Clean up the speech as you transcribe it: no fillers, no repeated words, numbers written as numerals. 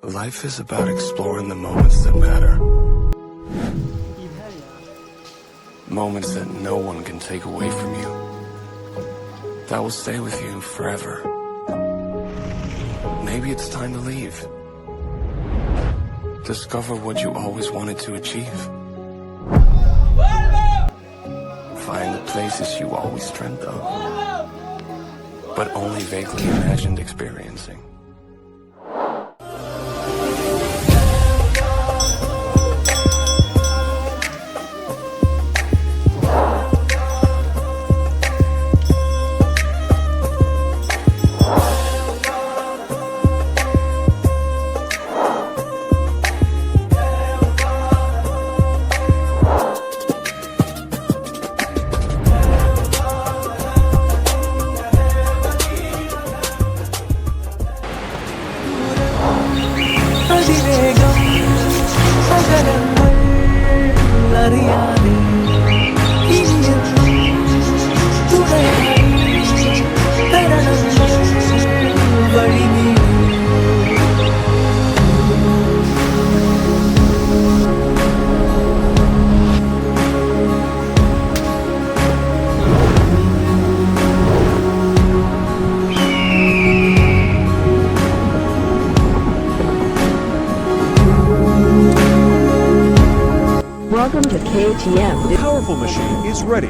Life is about exploring the moments that matter. Moments that no one can take away from you. That will stay with you forever. Maybe it's time to leave. Discover what you always wanted to achieve. Find the places you always dreamt of, but only vaguely imagined experiencing. Welcome to KTM. The powerful machine is ready.